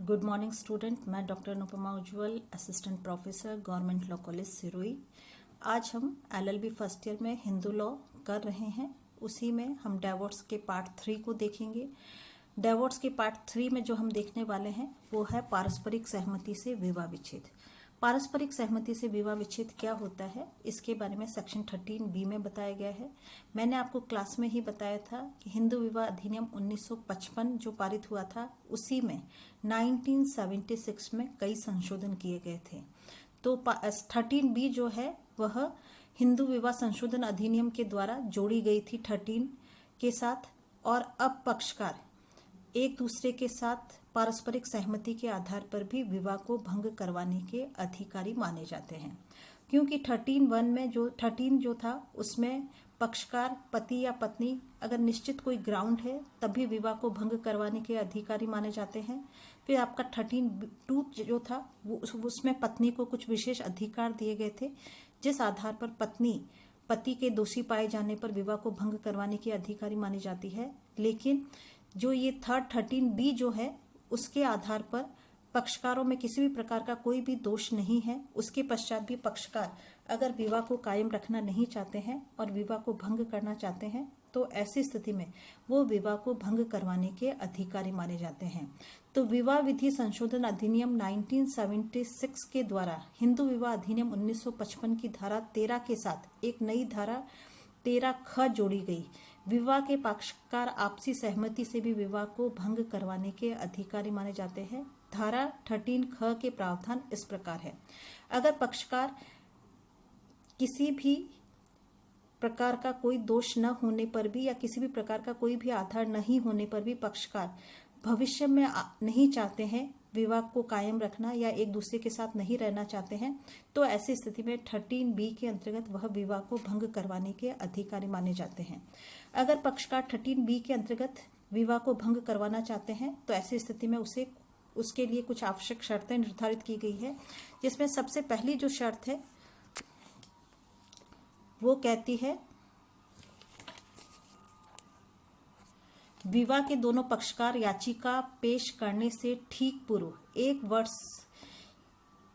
Good morning student. मैं doctor Anupama Ujjwal, assistant professor, government law college Sirohi. आज हम एलएलबी फर्स्ट ईयर में हिंदू लॉ कर रहे हैं। उसी में हम डिवोर्स के पार्ट 3 को देखेंगे। डिवोर्स के पार्ट 3 में जो हम देखने वाले हैं वो है पारस्परिक सहमति से विवाह विच्छेद। पारस्परिक सहमति से विवाह विच्छेद क्या होता है, इसके बारे में सेक्शन 13B में बताया गया है। मैंने आपको क्लास में ही बताया था कि हिंदू विवाह अधिनियम 1955 जो पारित हुआ था, उसी में 1976 में कई संशोधन किए गए थे। तो 13B जो है वह हिंदू विवाह संशोधन अधिनियम के द्वारा जोड़ी गई थी 13 के साथ। और अब पक्षकार एक दूसरे के साथ पारस्परिक सहमति के आधार पर भी विवाह को भंग करवाने के अधिकारी माने जाते हैं, क्योंकि 13(1) में जो 13 जो था उसमें पक्षकार पति या पत्नी अगर निश्चित कोई ग्राउंड है तभी विवाह को भंग करवाने के अधिकारी माने जाते हैं। फिर आपका 13(2) जो था वो उसमें पत्नी को कुछ विशेष अधिकार दिए गए थे, जिस आधार पर पत्नी पति के दोषी पाए जाने पर विवाह को भंग करवाने की अधिकारी मानी जाती है। लेकिन जो ये 13B जो है उसके आधार पर पक्षकारों में किसी भी प्रकार का कोई भी दोष नहीं है। उसके पश्चात भी पक्षकार अगर विवाह को कायम रखना नहीं चाहते हैं और विवाह को भंग करना चाहते हैं तो ऐसी स्थिति में वो विवाह को भंग करवाने के अधिकारी माने जाते हैं। तो विवाह विधि संशोधन अधिनियम 1976 के द्वारा हिंदू विवाह अधिनियम 1955 की धारा 13 के साथ एक नई धारा 13(ख) जोड़ी गई। विवाह के पक्षकार आपसी सहमति से भी विवाह को भंग करवाने के अधिकारी माने जाते हैं। धारा 13(ख) के प्रावधान इस प्रकार है। अगर पक्षकार किसी भी प्रकार का कोई दोष न होने पर भी या किसी भी प्रकार का कोई भी आधार नहीं होने पर भी पक्षकार भविष्य में नहीं चाहते हैं विवाह को कायम रखना या एक दूसरे के साथ नहीं रहना चाहते हैं, तो ऐसी स्थिति में 13B के अंतर्गत वह विवाह को भंग करवाने के अधिकारी माने जाते हैं। अगर पक्षकार 13B के अंतर्गत विवाह को भंग करवाना चाहते हैं तो ऐसी स्थिति में उसके लिए कुछ आवश्यक शर्तें निर्धारित की गई है, जिसमें सबसे पहली जो शर्त है वो कहती है विवाह के दोनों पक्षकार याचिका पेश करने से ठीक पूर्व 1 वर्ष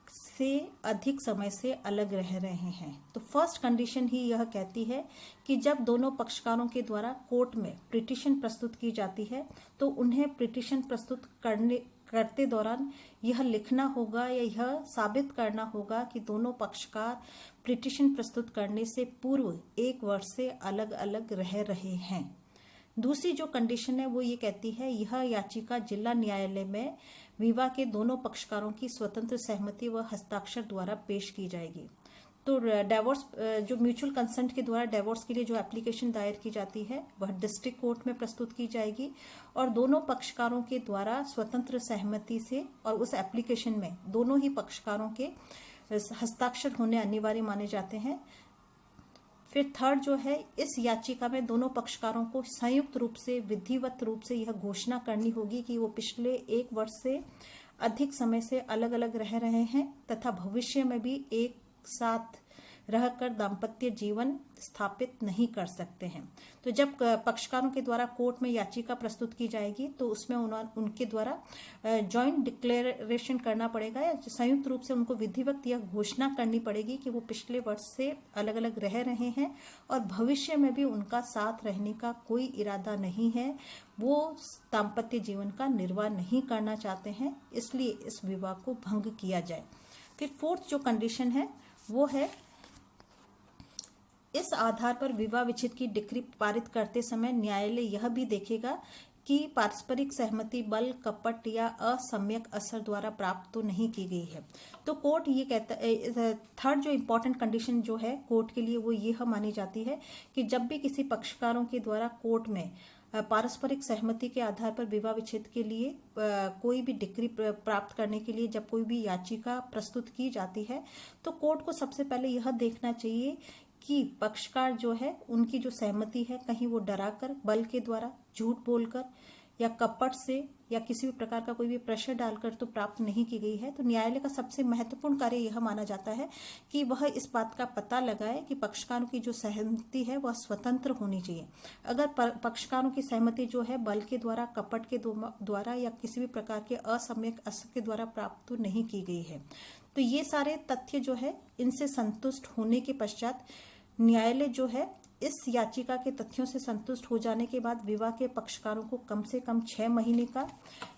से अधिक समय से अलग रह रहे हैं। तो फर्स्ट कंडीशन ही यह कहती है कि जब दोनों पक्षकारों के द्वारा कोर्ट में पिटीशन प्रस्तुत की जाती है तो उन्हें पिटीशन प्रस्तुत करते दौरान यह लिखना होगा या यह साबित करना होगा कि दोनों पक्षकार पिटीशन प्रस्तुत करने से पूर्व 1 वर्ष से अलग अलग रह रहे हैं। दूसरी जो कंडीशन है वो ये कहती है यह याचिका जिला न्यायालय में विवाह के दोनों पक्षकारों की स्वतंत्र सहमति व हस्ताक्षर द्वारा पेश की जाएगी। तो डिवोर्स जो म्यूचुअल कंसेंट के द्वारा डिवोर्स के लिए जो एप्लीकेशन दायर की जाती है वह डिस्ट्रिक्ट कोर्ट में प्रस्तुत की जाएगी और दोनों पक्षकारों के द्वारा स्वतंत्र सहमति से और उस एप्लीकेशन में दोनों ही पक्षकारों के हस्ताक्षर होने अनिवार्य माने जाते हैं। फिर थर्ड जो है, इस याचिका में दोनों पक्षकारों को संयुक्त रूप से विधिवत रूप से यह घोषणा करनी होगी कि वो पिछले 1 वर्ष से अधिक समय से अलग अलग रह रहे हैं तथा भविष्य में भी एक साथ रहकर दाम्पत्य जीवन स्थापित नहीं कर सकते हैं। तो जब पक्षकारों के द्वारा कोर्ट में याचिका प्रस्तुत की जाएगी तो उसमें उनके द्वारा जॉइंट डिक्लेरेशन करना पड़ेगा या संयुक्त रूप से उनको विधिवत यह घोषणा करनी पड़ेगी कि वो पिछले वर्ष से अलग अलग रह रहे हैं और भविष्य में भी उनका साथ रहने का कोई इरादा नहीं है, वो दाम्पत्य जीवन का निर्वाह नहीं करना चाहते हैं, इसलिए इस विवाह को भंग किया जाए। फिर फोर्थ जो कंडीशन है वो है इस आधार पर विवाह विच्छेद की डिक्री पारित करते समय न्यायालय यह भी देखेगा कि पारस्परिक सहमति बल, कपट या असम्यक असर द्वारा प्राप्त तो नहीं की गई है। तो कोर्ट ये कहता है, थर्ड जो इम्पोर्टेंट कंडीशन जो है कोर्ट के लिए वो यह मानी जाती है कि जब भी किसी पक्षकारों के द्वारा कोर्ट में पारस्परिक सहमति के आधार पर विवाह विच्छेद के लिए कोई भी डिक्री प्राप्त करने के लिए जब कोई भी याचिका प्रस्तुत की जाती है तो कोर्ट को सबसे पहले यह देखना चाहिए कि पक्षकार जो है उनकी जो सहमति है कहीं वो डराकर, बल के द्वारा, झूठ बोलकर या कपट से या किसी भी प्रकार का कोई भी प्रेशर डालकर तो प्राप्त नहीं की गई है, तो न्यायालय का सबसे महत्वपूर्ण कार्य यह माना जाता है कि वह इस बात का पता लगाए कि पक्षकारों की जो सहमति है वह स्वतंत्र होनी चाहिए। अगर पक्षकारों की सहमति जो है बल के द्वारा, कपट के द्वारा या किसी भी प्रकार के असम्यक असर के द्वारा प्राप्त नहीं की गई है, तो ये सारे तथ्य जो है इनसे संतुष्ट होने के पश्चात न्यायालय जो है इस याचिका के तथ्यों से संतुष्ट हो जाने के बाद विवाह के पक्षकारों को कम से कम 6 महीने का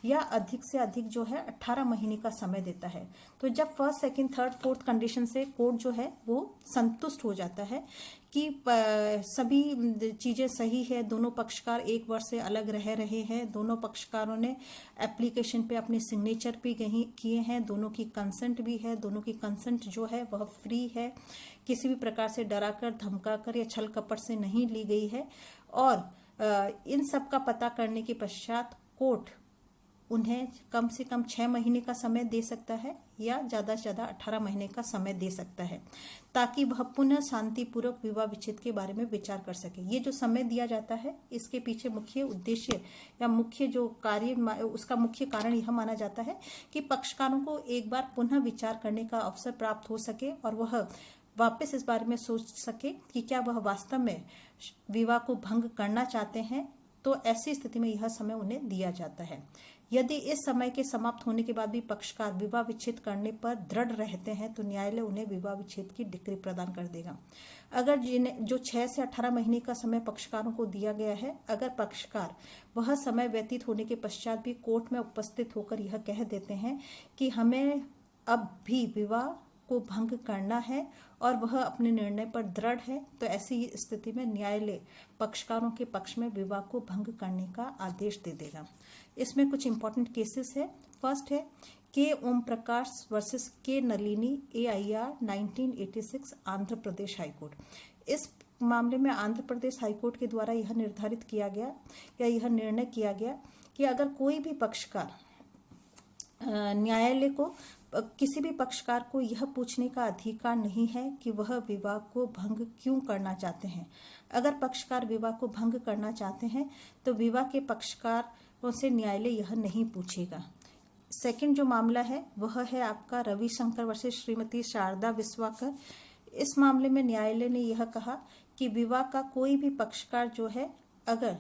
या अधिक से अधिक जो है 18 महीने का समय देता है। तो जब first, second, third, fourth condition से कोर्ट जो है वो संतुष्ट हो जाता है कि सभी चीज़ें सही है, दोनों पक्षकार 1 वर्ष से अलग रह रहे हैं, दोनों पक्षकारों ने एप्लीकेशन पे अपने सिग्नेचर भी किए हैं, दोनों की कंसेंट भी है, दोनों की कंसेंट जो है वह फ्री है, किसी भी प्रकार से डराकर, धमकाकर या छल कपट से नहीं ली गई है, और इन सब का पता करने के पश्चात कोर्ट उन्हें कम से कम 6 महीने का समय दे सकता है या ज़्यादा से ज़्यादा 18 महीने का समय दे सकता है, ताकि वह पुनः शांतिपूर्वक विवाह विच्छेद के बारे में विचार कर सके। ये जो समय दिया जाता है इसके पीछे मुख्य उद्देश्य या मुख्य जो कार्य, उसका मुख्य कारण यह माना जाता है कि पक्षकारों को एक बार पुनः विचार करने का अवसर प्राप्त हो सके और वह वापस इस बारे में सोच सके कि क्या वह वास्तव में विवाह को भंग करना चाहते हैं। तो ऐसी स्थिति में यह समय उन्हें दिया जाता है। यदि इस समय के समाप्त होने के बाद भी पक्षकार विवाह विच्छेद करने पर दृढ़ रहते हैं तो न्यायालय उन्हें विवाह विच्छेद की डिक्री प्रदान कर देगा। अगर जो 6 से 18 महीने का समय पक्षकारों को दिया गया है, अगर पक्षकार वह समय व्यतीत होने के पश्चात भी कोर्ट में उपस्थित होकर यह कह देते हैं कि हमें अब भी विवाह को भंग करना है और वह अपने निर्णय पर दृढ़ है, तो ऐसी स्थिति में न्यायालय पक्षकारों के पक्ष में विवाह को भंग करने का आदेश दे देगा। इसमें कुछ इंपॉर्टेंट केसेस है। फर्स्ट है के ओम प्रकाश वर्सेस के नलिनी AIR 1986 आंध्र प्रदेश हाईकोर्ट। इस मामले में आंध्र प्रदेश हाईकोर्ट के द्वारा यह निर्धारित किया गया या यह निर्णय किया गया कि अगर कोई भी पक्षकार न्यायालय को किसी भी पक्षकार को यह पूछने का अधिकार नहीं है कि वह विवाह को भंग क्यों करना चाहते हैं। अगर पक्षकार विवाह को भंग करना चाहते हैं तो विवाह के पक्षकारों से न्यायालय यह नहीं पूछेगा। सेकंड जो मामला है वह है आपका रविशंकर वर्सेस श्रीमती शारदा विश्वाकर। इस मामले में न्यायालय ने यह कहा कि विवाह का कोई भी पक्षकार जो है अगर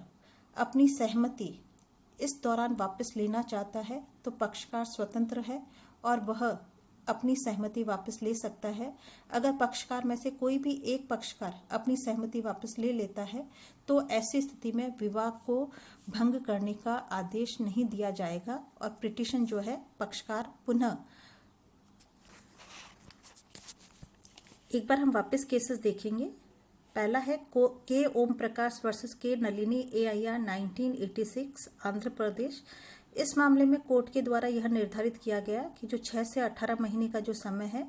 अपनी सहमति इस दौरान वापस लेना चाहता है तो पक्षकार स्वतंत्र है और वह अपनी सहमति वापस ले सकता है। अगर पक्षकार में से कोई भी एक पक्षकार अपनी सहमति वापस ले लेता है तो ऐसी स्थिति में विवाह को भंग करने का आदेश नहीं दिया जाएगा और पिटीशन जो है पक्षकार पुनः, एक बार हम वापस केसेस देखेंगे। पहला है के ओम प्रकाश वर्सेस के नलिनी AIR 1986 आंध्र प्रदेश। इस मामले में कोर्ट के द्वारा यह निर्धारित किया गया कि जो 6 से 18 महीने का जो समय है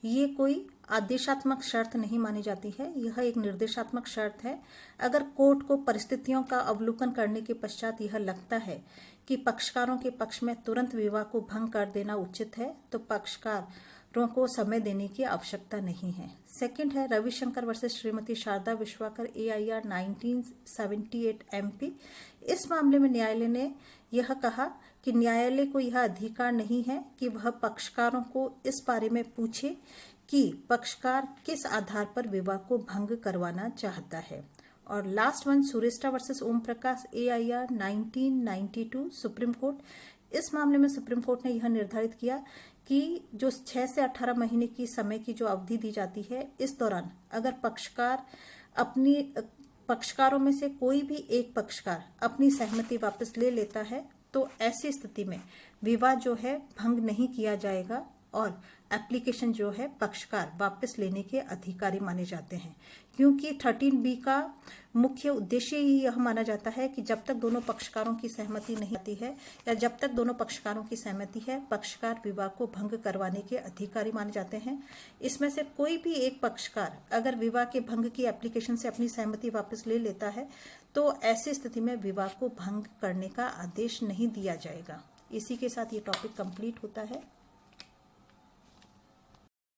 ये कोई आदेशात्मक शर्त नहीं मानी जाती है, यह एक निर्देशात्मक शर्त है। अगर कोर्ट को परिस्थितियों का अवलोकन करने के पश्चात यह लगता है कि पक्षकारों के पक्ष में तुरंत विवाह को भंग कर देना उचित है तो पक्षकारों को समय देने की आवश्यकता नहीं है। सेकंड है Ravishankar versus Shrimati Sharda Vishwakar AIR 1978 MP। इस मामले में न्यायालय ने यह कहा कि न्यायालय को यह अधिकार नहीं है कि वह पक्षकारों को इस बारे में पूछे कि पक्षकार किस आधार पर विवाह को भंग करवाना चाहता है। और last one सुरेश्टा versus Om Prakash AIR 1992 supreme court. इस मामले में सुप्रीम कोर्ट ने यह निर्धारित किया कि जो 6 से 18 महीने की समय की जो अवधि दी जाती है इस दौरान अगर पक्षकारों में से कोई भी एक पक्षकार अपनी सहमति वापस ले लेता है तो ऐसी स्थिति में विवाह जो है भंग नहीं किया जाएगा और एप्लीकेशन जो है पक्षकार वापस लेने के अधिकारी माने जाते हैं, क्योंकि 13B का मुख्य उद्देश्य ही यह माना जाता है कि जब तक दोनों पक्षकारों की सहमति नहीं आती है या जब तक दोनों पक्षकारों की सहमति है पक्षकार विवाह को भंग करवाने के अधिकारी माने जाते हैं। इसमें से कोई भी एक पक्षकार अगर विवाह के भंग की एप्लीकेशन से अपनी सहमति वापस ले लेता है तो ऐसी स्थिति में विवाह को भंग करने का आदेश नहीं दिया जाएगा। इसी के साथ ये टॉपिक कंप्लीट होता है।